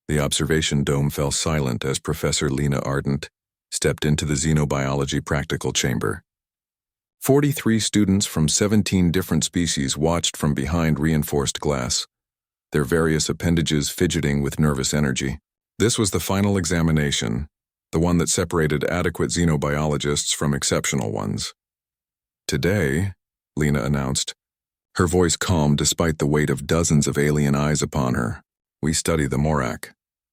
The observation dome fell silent as Professor Lena Ardent stepped into the xenobiology practical chamber. 43 students from 17 different species watched from behind reinforced glass, their various appendages fidgeting with nervous energy. This was the final examination, the one that separated adequate xenobiologists from exceptional ones. Today, Lena announced, her voice calm despite the weight of dozens of alien eyes upon her, we study the Morak.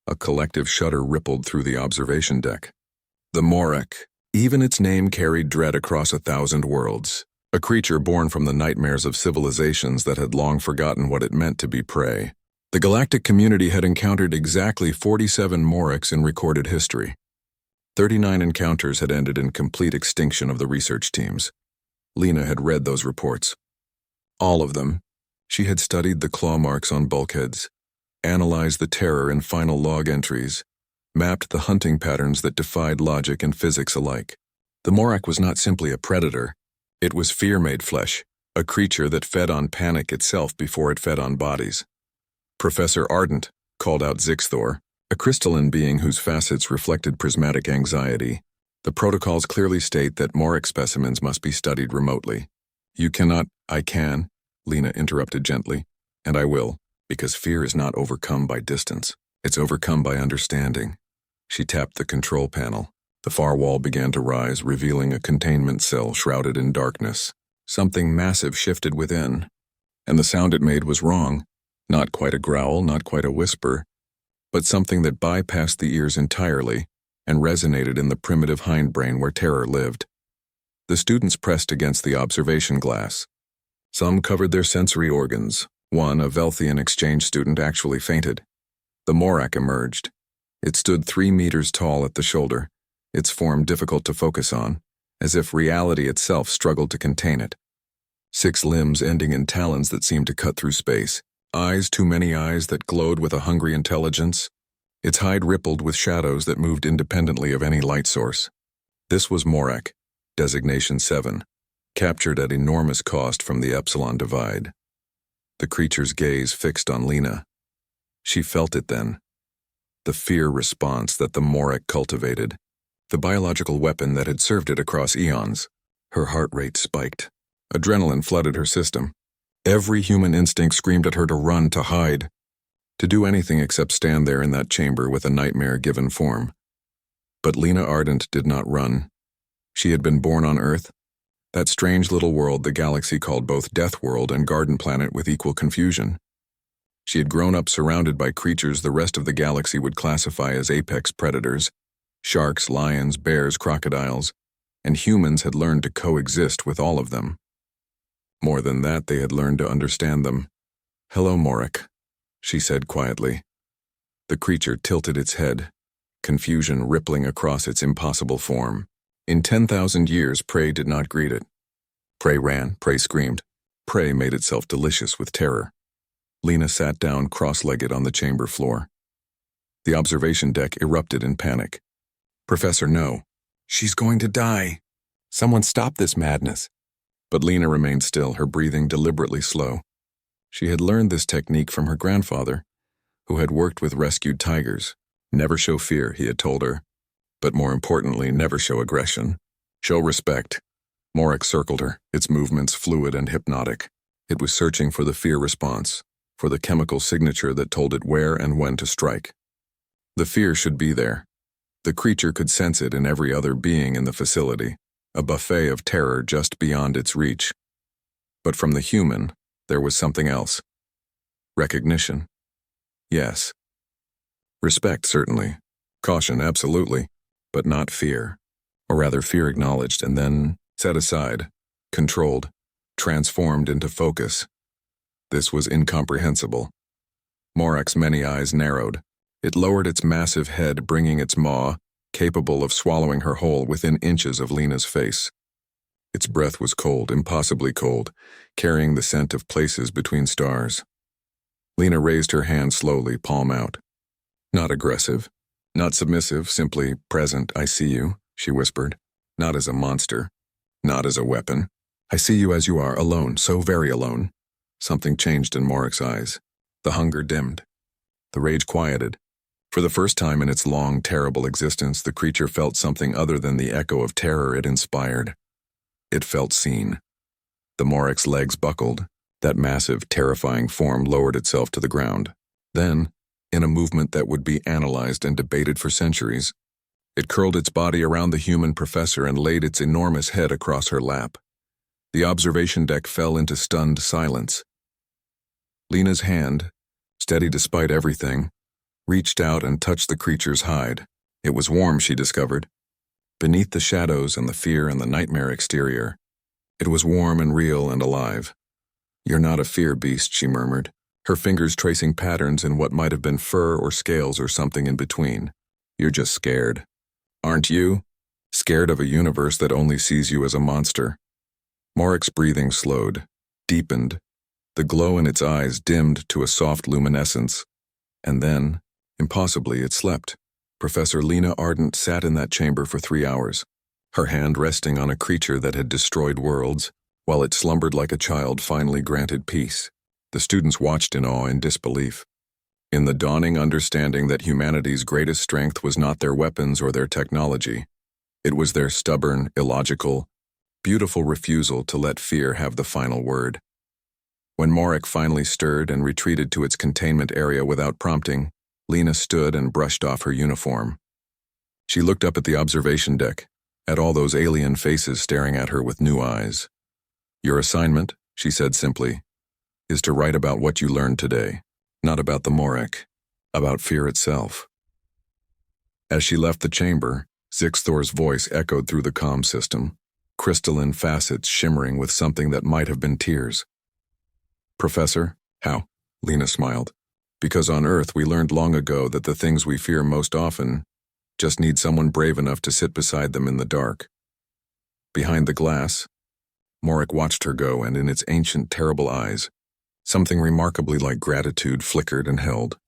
A collective shudder rippled through the observation deck. The Morak, even its name carried dread across 1,000 worlds, a creature born from the nightmares of civilizations that had long forgotten what it meant to be prey. The galactic community had encountered exactly 47 Moraks in recorded history. 39 encounters had ended in complete extinction of the research teams. Lena had read those reports. All of them. She had studied the claw marks on bulkheads, analyzed the terror in final log entries, mapped the hunting patterns that defied logic and physics alike. The Morak was not simply a predator. It was fear-made flesh, a creature that fed on panic itself before it fed on bodies. Professor Ardent called out Zixthor, a crystalline being whose facets reflected prismatic anxiety. The protocols clearly state that Morak specimens must be studied remotely. You cannot, I can, Lena interrupted gently, and I will, because fear is not overcome by distance. It's overcome by understanding. She tapped the control panel. The far wall began to rise, revealing a containment cell shrouded in darkness. Something massive shifted within, and the sound it made was wrong. Not quite a growl, not quite a whisper, but something that bypassed the ears entirely and resonated in the primitive hindbrain where terror lived. The students pressed against the observation glass. Some covered their sensory organs. One, a Velthian exchange student, actually fainted. The Morak emerged. It stood 3 meters tall at the shoulder, its form difficult to focus on, as if reality itself struggled to contain it. 6 limbs ending in talons that seemed to cut through space. Eyes, too many eyes that glowed with a hungry intelligence. Its hide rippled with shadows that moved independently of any light source. This was Morak, designation 7, captured at enormous cost from the Epsilon Divide. The creature's gaze fixed on Lena. She felt it then. The fear response that the Morak cultivated. The biological weapon that had served it across eons. Her heart rate spiked. Adrenaline flooded her system. Every human instinct screamed at her to run, to hide, to do anything except stand there in that chamber with a nightmare-given form. But Lena Ardent did not run. She had been born on Earth, that strange little world the galaxy called both Death World and Garden Planet with equal confusion. She had grown up surrounded by creatures the rest of the galaxy would classify as apex predators, sharks, lions, bears, crocodiles, and humans had learned to coexist with all of them. More than that, they had learned to understand them. Hello, Morak, she said quietly. The creature tilted its head, confusion rippling across its impossible form. In 10,000 years, prey did not greet it. Prey ran, prey screamed. Prey made itself delicious with terror. Lena sat down cross-legged on the chamber floor. The observation deck erupted in panic. Professor, no. She's going to die. Someone stop this madness. But Lena remained still, her breathing deliberately slow. She had learned this technique from her grandfather, who had worked with rescued tigers. Never show fear, he had told her. But more importantly, never show aggression. Show respect. Morak circled her, its movements fluid and hypnotic. It was searching for the fear response, for the chemical signature that told it where and when to strike. The fear should be there. The creature could sense it in every other being in the facility, a buffet of terror just beyond its reach. But from the human, there was something else. Recognition. Yes. Respect, certainly. Caution, absolutely. But not fear. Or rather, fear acknowledged and then set aside, controlled, transformed into focus. This was incomprehensible. Morak's many eyes narrowed. It lowered its massive head, bringing its maw, capable of swallowing her whole, within inches of Lena's face. Its breath was cold, impossibly cold, carrying the scent of places between stars. Lena raised her hand slowly, palm out. Not aggressive, not submissive, simply present. I see you, she whispered. Not as a monster, not as a weapon. I see you as you are, alone, so very alone. Something changed in Morak's eyes. The hunger dimmed. The rage quieted. For the first time in its long, terrible existence, the creature felt something other than the echo of terror it inspired. It felt seen. The Morak's legs buckled. That massive, terrifying form lowered itself to the ground. Then, in a movement that would be analyzed and debated for centuries, it curled its body around the human professor and laid its enormous head across her lap. The observation deck fell into stunned silence. Lena's hand, steady despite everything, reached out and touched the creature's hide. It was warm, she discovered. Beneath the shadows and the fear and the nightmare exterior, it was warm and real and alive. "You're not a fear beast," she murmured, her fingers tracing patterns in what might have been fur or scales or something in between. "You're just scared. Aren't you? Scared of a universe that only sees you as a monster." Morak's breathing slowed, deepened. The glow in its eyes dimmed to a soft luminescence. And then, impossibly, it slept. Professor Lena Ardent sat in that chamber for 3 hours, her hand resting on a creature that had destroyed worlds, while it slumbered like a child finally granted peace. The students watched in awe and disbelief, in the dawning understanding that humanity's greatest strength was not their weapons or their technology. It was their stubborn, illogical, beautiful refusal to let fear have the final word. When Morak finally stirred and retreated to its containment area without prompting, Lena stood and brushed off her uniform. She looked up at the observation deck, at all those alien faces staring at her with new eyes. "Your assignment," she said simply, "is to write about what you learned today, not about the Morak, about fear itself." As she left the chamber, Zixthor's voice echoed through the comm system, crystalline facets shimmering with something that might have been tears. "Professor, how?" Lena smiled. "Because on Earth we learned long ago that the things we fear most often just need someone brave enough to sit beside them in the dark." Behind the glass, Morak watched her go, and in its ancient, terrible eyes, something remarkably like gratitude flickered and held.